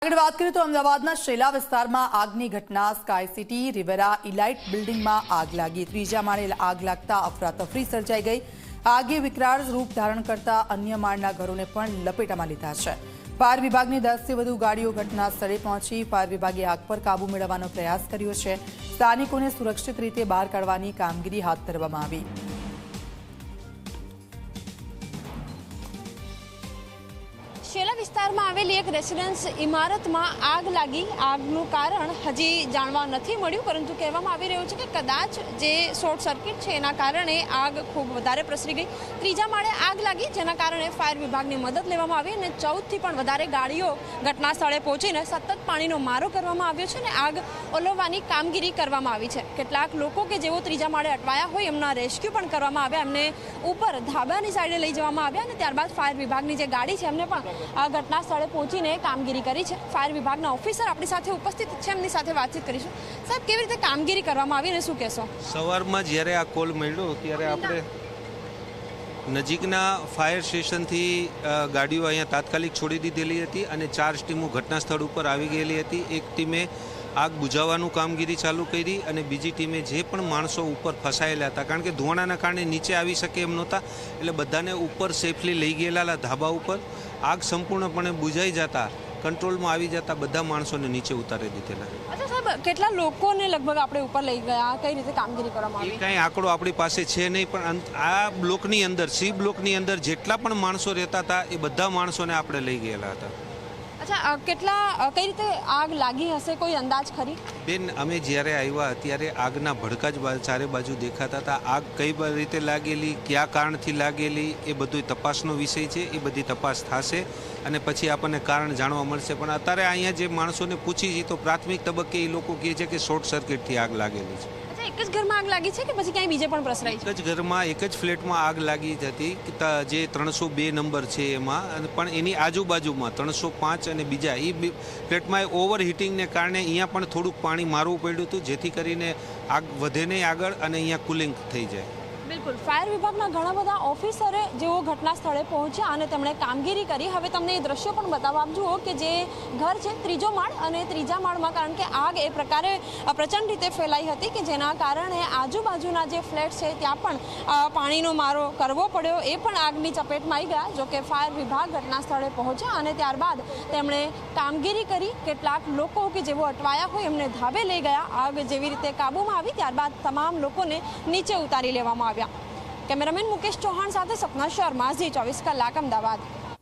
આગળ વાત કરીએ તો અમદાવાદના શેલા વિસ્તારમાં આગની ઘટના। સ્કાય સિટી રિવેરા ઇલાઇટ બિલ્ડિંગમાં આગ લાગી। ત્રીજા માળે આગ લાગતા અફરાતફરી સર્જાઈ ગઈ। આગે વિકરાળ રૂપ ધારણ કરતા અન્ય માળના ઘરોને પણ લપેટામાં લીધા છે। ફાયર વિભાગની 10 થી વધુ ગાડીઓ ઘટના સ્થળે પહોંચી ફાયર વિભાગે આગ પર કાબુ મેળવવાનો પ્રયાસ કર્યો છે। સ્થાનિકોને સુરક્ષિત રીતે બહાર કાઢવાની કામગીરી હાથ ધરવામાં આવી। શેલા વિસ્તારમાં આવેલી એક રેસિડેન્સ ઇમારતમાં આગ લાગી। આગનું કારણ હજી જાણવા નથી મળ્યું, પરંતુ કહેવામાં આવી રહ્યું છે કે કદાચ જે શોર્ટ સર્કિટ છે એના કારણે આગ ખૂબ વધારે પ્રસરી ગઈ। ત્રીજા માળે આગ લાગી, જેના કારણે ફાયર વિભાગની મદદ લેવામાં આવી અને 14થી પણ વધારે ગાડીઓ ઘટના સ્થળે પહોંચીને સતત પાણીનો મારો કરવામાં આવ્યો છે અને આગ ઓલવવાની કામગીરી કરવામાં આવી છે। કેટલાક લોકો કે જેઓ ત્રીજા માળે અટવાયા હોય એમના રેસ્ક્યુ પણ કરવામાં આવ્યા। એમને ઉપર ધાબાની સાઈડે લઈ જવામાં આવ્યા અને ત્યારબાદ ફાયર વિભાગની જે ગાડી છે એમને પણ આ ઘટના સ્થળે પહોંચીને કામગીરી કરી છે। ફાયર વિભાગના ઓફિસર આપણી સાથે ઉપસ્થિત છે, એમની સાથે વાતચીત કરીશું। સાહેબ, કેવી રીતે કામગીરી કરવામાં આવી અને શું કહેશો? સવારમાં જ્યારે આ કોલ મળ્યો ત્યારે આપણે નજીકના ફાયર સ્ટેશનથી ગાડીઓ અહીંયા તાત્કાલિક છોડી દીધેલી હતી અને 4 ટીમો ઘટના સ્થળ ઉપર આવી ગયેલી હતી। એક ટીમે આગ બુઝાવવાનું કામગીરી ચાલુ કરી અને બીજી ટીમે જે પણ માણસો ઉપર ફસાયેલા હતા, કારણ કે ધુવાણાના કારણે નીચે આવી શકે એમ નહોતા, એટલે બધાને ઉપર સેફલી લઈ ગયેલા ધાબા ઉપર। આગ સંપૂર્ણપણે બુઝાઈ જતા કંટ્રોલમાં આવી જતા બધા માણસોને નીચે ઉતારી દીધેલા। અચ્છા સાહેબ, કેટલા લોકોને લગભગ આપણે ઉપર લઈ ગયા? કઈ રીતે કામગીરી કરવામાં આવી? કંઈ આંકડો આપણી પાસે છે નહીં, પણ આ બ્લોકની અંદર સી બ્લોકની અંદર જેટલા પણ માણસો રહેતા હતા એ બધા માણસોને આપણે લઈ ગયેલા હતા। અચ્છા, કઈ રીતે આગ લાગી હશે, કોઈ અંદાજ ખરી? બેન, અમે જ્યારે આવ્યા ત્યારે આગના ભડકા જ ચારે બાજુ દેખાતા હતા। આગ કઈ રીતે લાગેલી, કયા કારણથી લાગેલી, એ બધું તપાસનો વિષય છે। એ બધી તપાસ થશે અને પછી આપણને કારણ જાણવા મળશે। પણ અત્યારે અહીંયા જે માણસોને પૂછી છે તો પ્રાથમિક તબક્કે એ લોકો કહે છે કે શોર્ટ સર્કિટથી આગ લાગેલી છે। એક જ ઘરમાં આગ લાગી છે કે પછી ક્યાંય બીજે પણ પ્રસરાઈ છે? એક જ ઘરમાં એક જ ફ્લેટમાં આગ લાગી હતી, જે 302 નંબર છે એમાં, પણ એની આજુબાજુમાં 305 અને બીજા એ ફ્લેટમાં ઓવર હીટિંગને કારણે અહીંયા પણ થોડુંક પાણી મારવું પડ્યું હતું, જેથી કરીને આગ વધે નહીં આગળ અને અહીંયા કુલિંગ થઈ જાય। બિલકુલ, ફાયર વિભાગના ઘણા બધા ઓફિસરે જેઓ ઘટના સ્થળે પહોંચ્યા અને તેમણે કામગીરી કરી। હવે તમને એ દ્રશ્યો પણ બતાવવા જુઓ કે જે ઘર છે ત્રીજો માળ, અને ત્રીજા માળમાં કારણ કે આગ એ પ્રકારે પ્રચંડ રીતે ફેલાઈ હતી કે જેના કારણે આજુબાજુના જે ફ્લેટ છે ત્યાં પણ પાણીનો મારો કરવો પડ્યો। એ પણ આગની ચપેટમાં આવી ગયા। જોકે ફાયર વિભાગ ઘટના સ્થળે પહોંચ્યા અને ત્યારબાદ તેમણે કામગીરી કરી। કેટલાક લોકો કે જેઓ અટવાયા હોય એમને ધાબે લઈ ગયા। આગ જેવી રીતે કાબૂમાં આવી ત્યારબાદ તમામ લોકોને નીચે ઉતારી લેવામાં આવ્યા। કેમેરામેન મુકેશ ચૌહાણ સાથે સપના શર્મા, ઝી 24 કલાક, અમદાવાદ।